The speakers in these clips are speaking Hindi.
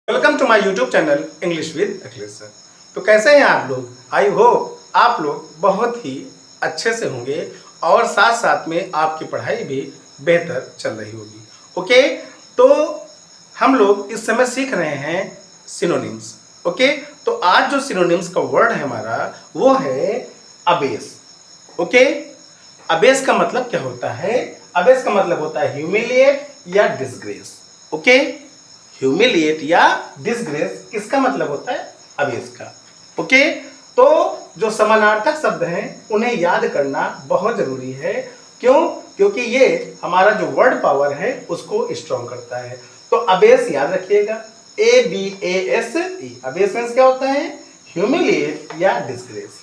Welcome to my YouTube channel English with Akhilesh sir. तो कैसे हैं आप लोग? आई होप आप लोग बहुत ही अच्छे से होंगे और साथ साथ में आपकी पढ़ाई भी बेहतर चल रही होगी। ओके, तो हम लोग इस समय सीख रहे हैं सिनोनिम्स। ओके, तो आज जो सिनोनिम्स का वर्ड है हमारा वो है अबेस। ओके, अबेस का मतलब क्या होता है? अबेस का मतलब होता है ह्यूमिलिएट या डिसग्रेस। ओके, ह्यूमिलिएट या डिसग्रेस किसका मतलब होता है? अबेस का। ओके, तो जो समानार्थक शब्द हैं उन्हें याद करना बहुत जरूरी है। क्यों? क्योंकि ये हमारा जो वर्ड पावर है उसको स्ट्रॉन्ग करता है। तो अबेस याद रखिएगा, ABASE। अबेस मींस क्या होता है? ह्यूमिलिएट या डिसग्रेस।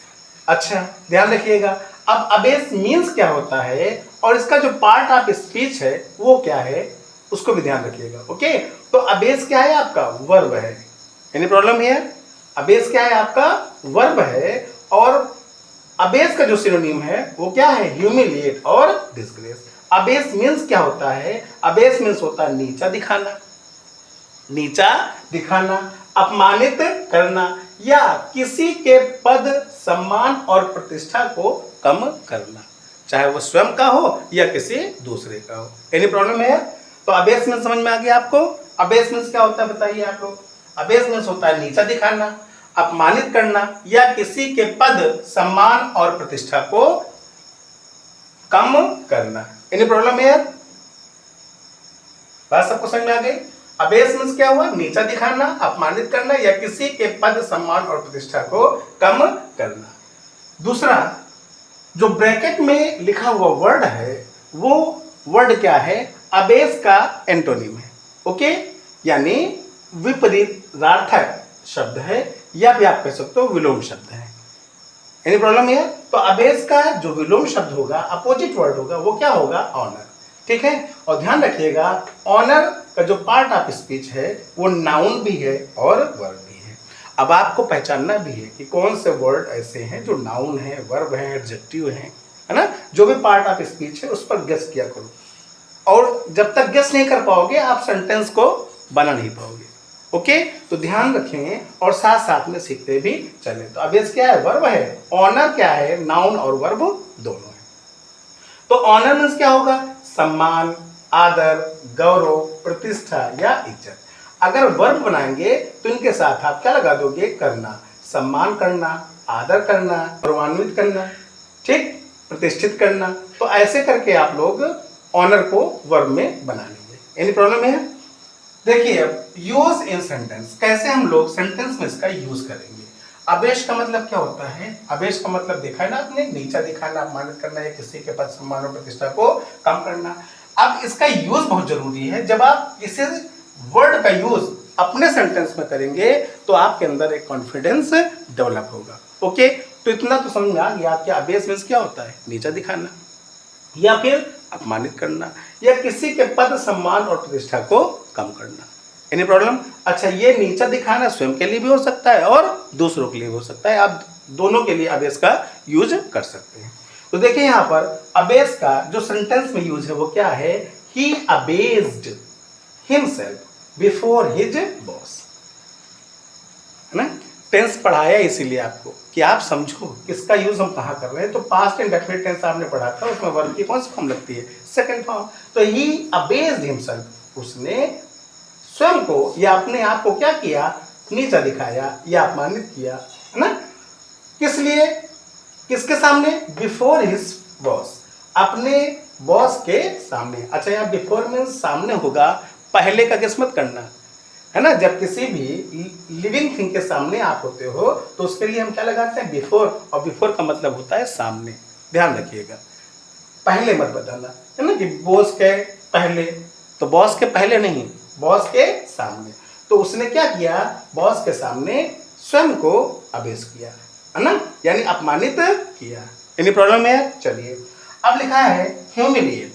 अच्छा, ध्यान रखिएगा। अब अबेस मींस क्या होता है और इसका जो पार्ट ऑफ स्पीच है वो क्या है उसको भी ध्यान रखिएगा। ओके, तो अबेस क्या है? आपका वर्ब है। Any problem here? अबेस क्या है? आपका वर्ब है और अबेस का जो सिनोनिम है वो क्या है? ह्यूमिलिएट और डिसग्रेस। अबेस मींस क्या होता है? अबेस मींस होता है नीचा दिखाना, नीचा दिखाना, अपमानित करना या किसी के पद, सम्मान और प्रतिष्ठा को कम करना, चाहे वो स्वयं का हो या किसी दूसरे का हो। एनी प्रॉब्लम है? तो अबेस मींस समझ में आ गया आपको? अबेस मींस क्या होता है बताइए आप लोग? अबेस मींस होता है नीचा दिखाना, अपमानित करना या किसी के पद, सम्मान और प्रतिष्ठा को कम करना। एनी प्रॉब्लम है? बात सबको समझ में आ गई? अबेस मींस क्या हुआ? नीचा दिखाना, अपमानित करना या किसी के पद, सम्मान और प्रतिष्ठा को कम करना। दूसरा, जो ब्रैकेट में लिखा हुआ वर्ड है वो वर्ड क्या है? अबेस का एंटोनिम है। ओके, यानी विपरीतार्थक शब्द है या भी आप कह सकते हो विलोम शब्द है। एनी प्रॉब्लम है? तो अबेस का जो विलोम शब्द होगा, अपोजिट वर्ड होगा, वो क्या होगा? ऑनर। ठीक है, और ध्यान रखिएगा ऑनर का जो पार्ट ऑफ स्पीच है वो नाउन भी है और वर्ब भी है। अब आपको पहचानना भी है कि कौन से वर्ड ऐसे हैं जो नाउन है, वर्ब है, एडजेक्टिव है ना? जो भी पार्ट ऑफ स्पीच है उस पर गेस किया करो, और जब तक गेस नहीं कर पाओगे आप सेंटेंस को बना नहीं पाओगे। ओके, तो ध्यान रखें और साथ साथ में सीखते भी चलें। तो अबेस क्या है? वर्ब है। ऑनर क्या है? नाउन और वर्ब दोनों है। तो ऑनर मींस क्या होगा? सम्मान, आदर, गौरव, प्रतिष्ठा या इज्जत। अगर वर्ब बनाएंगे तो इनके साथ आप क्या लगा दोगे? करना, सम्मान करना, आदर करना, गौरवान्वित करना, ठीक, प्रतिष्ठित करना। तो ऐसे करके आप लोग ऑनर को वर्ब में बना लेंगे। एनी प्रॉब्लम है? देखिए, अब यूज इन सेंटेंस, कैसे हम लोग सेंटेंस में इसका यूज करेंगे। अबेश का मतलब क्या होता है? अबेश का मतलब देखा है ना आपने? नीचा दिखाना, अपमानित करना या किसी के पद, सम्मान और प्रतिष्ठा को कम करना। अब इसका यूज बहुत जरूरी है। जब आप इसे वर्ड का यूज अपने सेंटेंस में करेंगे तो आपके अंदर एक कॉन्फिडेंस डेवलप होगा। ओके, तो इतना तो समझ में आ गया कि अबेस मींस क्या होता है? नीचा दिखाना या फिर अपमानित करना या किसी के पद, सम्मान और प्रतिष्ठा को कम करना। Any problem? अच्छा, ये नीचा दिखाना स्वयं के लिए भी हो सकता है और दूसरों के लिए भी हो सकता है। आप दोनों के लिए अबेस का यूज कर सकते हैं। तो देखिए यहां पर अबेस का जो सेंटेंस में यूज है वो क्या है? ही अबेस्ड हिमसेल्फ बिफोर हिज बॉस, है ना? टेंस पढ़ाया इसीलिए आपको कि आप समझो किसका यूज हम कहाँ कर रहे हैं। तो पास्ट इंडेफिनिट टेंस आपने पढ़ा था, उसमें वर्ब की कौन सी फॉर्म लगती है? Second form. तो ही अबेस्ड हिमसेल्फ, उसने स्वयं को या अपने आप को क्या किया? नीचा दिखाया या अपमानित किया, है ना? किस लिए? किसके सामने? बिफोर हिज बॉस, अपने बॉस के सामने। अच्छा, यहाँ बिफोर मींस सामने होगा, पहले का गेस मत करना, है ना? जब किसी भी लिविंग थिंग के सामने आप होते हो तो उसके लिए हम क्या लगाते हैं? बिफोर, और बिफोर का मतलब होता है सामने। ध्यान रखिएगा, पहले मत बताना, है ना? कि बॉस के पहले, तो बॉस के पहले नहीं, बॉस के सामने। तो उसने क्या किया? बॉस के सामने स्वयं को अबेस किया, है ना? यानी अपमानित किया। एनी प्रॉब्लम है? चलिए, अब लिखा है ह्यूमिलिएट।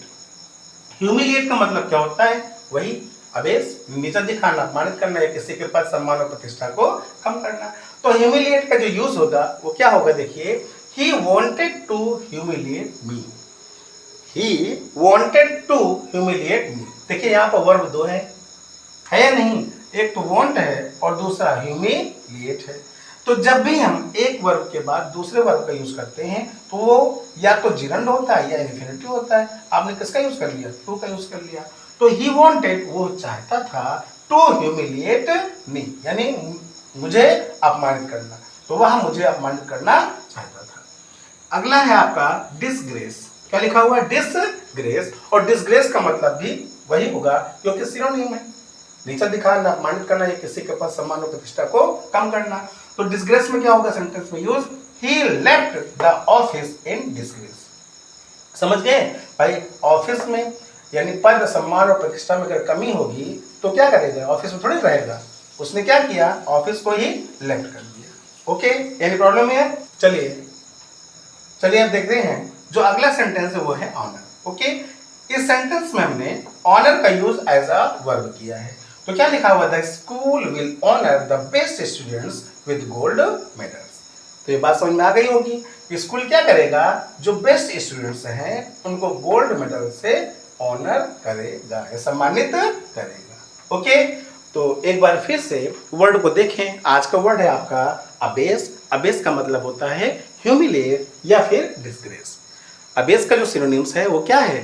ह्यूमिलिएट का मतलब क्या होता है? वही अबेस, नीचा दिखाना, अपमानित करना या किसी के पद, सम्मान और प्रतिष्ठा को कम करना। तो ह्यूमिलिएट का जो यूज होगा वो क्या होगा? देखिए, he wanted to humiliate me, he wanted to humiliate me. देखिए यहाँ पर वर्ब दो है या नहीं? एक तो वांट है और दूसरा ह्यूमिलिएट है। तो जब भी हम एक वर्ब के बाद दूसरे वर्ब का यूज करते हैं तो वो या तो जिरंड होता है या इन्फिनिटिव होता है। आपने किसका यूज कर लिया? टू का यूज कर लिया। तो ही वांटेड, वो चाहता था, टू ह्यूमिलिएट मी, यानी मुझे अपमानित करना। तो वह मुझे अपमानित करना चाहता था। अगला है आपका डिसग्रेस। क्या लिखा हुआ है? डिसग्रेस। और डिसग्रेस का मतलब भी वही होगा क्योंकि सिनोनिम है। नीचा दिखाना, अपमानित करना, या किसी के पास सम्मान और प्रतिष्ठा को कम करना। तो डिसग्रेस में क्या होगा सेंटेंस में use? He left the office in disgrace. समझ गए भाई? ऑफिस में यानी पद, सम्मान और प्रतिष्ठा में अगर कमी होगी तो क्या करेगा? ऑफिस में थोड़ी रहेगा। उसने क्या किया? ऑफिस को ही लेफ्ट कर दिया। ओके, एनी प्रॉब्लम है? चलिए अब देखते हैं जो अगला सेंटेंस है वो है ऑनर। ओके, इस सेंटेंस में हमने ऑनर का यूज एज अ वर्ब किया है। तो क्या लिखा हुआ? The school will honour the best students with gold medals. तो ये बात समझ में आ गई होगी। स्कूल क्या करेगा? जो बेस्ट स्टूडेंट्स हैं उनको गोल्ड मेडल से ऑनर करेगा, सम्मानित करेगा। ओके, तो एक बार फिर से वर्ड को देखें। आज का वर्ड है आपका अबेस। अबेस का मतलब होता है ह्यूमिलिएट या फिर डिसग्रेस। अबेस का जो सिनोनिम्स है वो क्या है?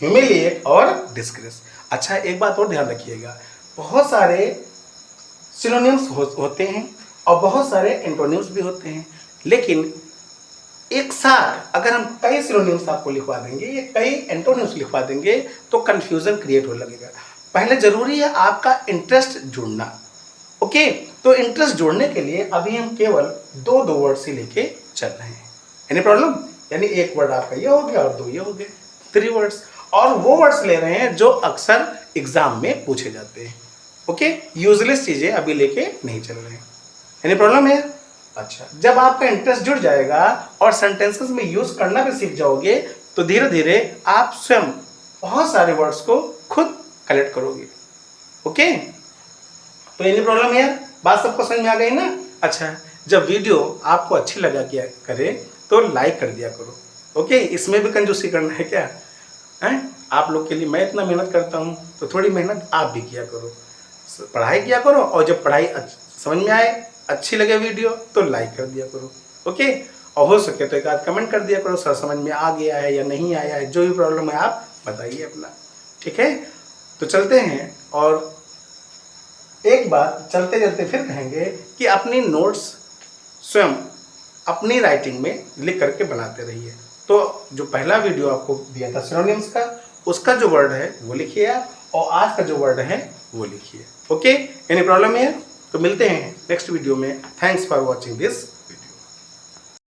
ह्यूमिलिएट और डिसग्रेस। अच्छा, एक बात और ध्यान रखिएगा, बहुत सारे सिनोनिम्स होते हैं और बहुत सारे एंटोनिम्स भी होते हैं, लेकिन एक साथ अगर हम कई सिनोनिम्स आपको लिखवा देंगे या कई एंटोनिम्स लिखवा देंगे तो कंफ्यूजन क्रिएट हो लगेगा। पहले जरूरी है आपका इंटरेस्ट जुड़ना। ओके, तो इंटरेस्ट जोड़ने के लिए अभी हम केवल दो वर्ड्स ही लेके चल रहे हैं। Any problem? यानी एक वर्ड आपका ये हो गया और दो ये हो गए, 3 वर्ड्स। और वो वर्ड्स ले रहे हैं जो अक्सर एग्जाम में पूछे जाते हैं। ओके, यूजलेस चीजें अभी लेके नहीं चल रहे हैं। एनी प्रॉब्लम है? अच्छा, जब आपका इंटरेस्ट जुड़ जाएगा और सेंटेंसेस में यूज करना भी सीख जाओगे तो धीरे धीरे आप स्वयं बहुत सारे वर्ड्स को खुद कलेक्ट करोगे। ओके, तो एनी प्रॉब्लम है? बात सबको समझ में आ गई ना? अच्छा, जब वीडियो आपको अच्छी लगा किया करे तो लाइक कर दिया करो। ओके, इसमें भी कंजूसी करना है क्या? आप लोग के लिए मैं इतना मेहनत करता हूँ तो थोड़ी मेहनत आप भी किया करो, पढ़ाई किया करो। और जब पढ़ाई समझ में आए, अच्छी लगे वीडियो तो लाइक कर दिया करो। ओके, और हो सके तो एक आध कमेंट कर दिया करो, सर समझ में आ गया है या नहीं आया है, जो भी प्रॉब्लम है आप बताइए अपना। ठीक है, तो चलते हैं। और एक बात चलते चलते फिर कहेंगे कि अपनी नोट्स स्वयं अपनी राइटिंग में लिख करके बनाते रहिए। तो जो पहला वीडियो आपको दिया था सिनोनिम्स का, उसका जो वर्ड है वो लिखिए आप, और आज का जो वर्ड है वो लिखिए। ओके, एनी प्रॉब्लम है? तो मिलते हैं नेक्स्ट वीडियो में। Thanks for watching this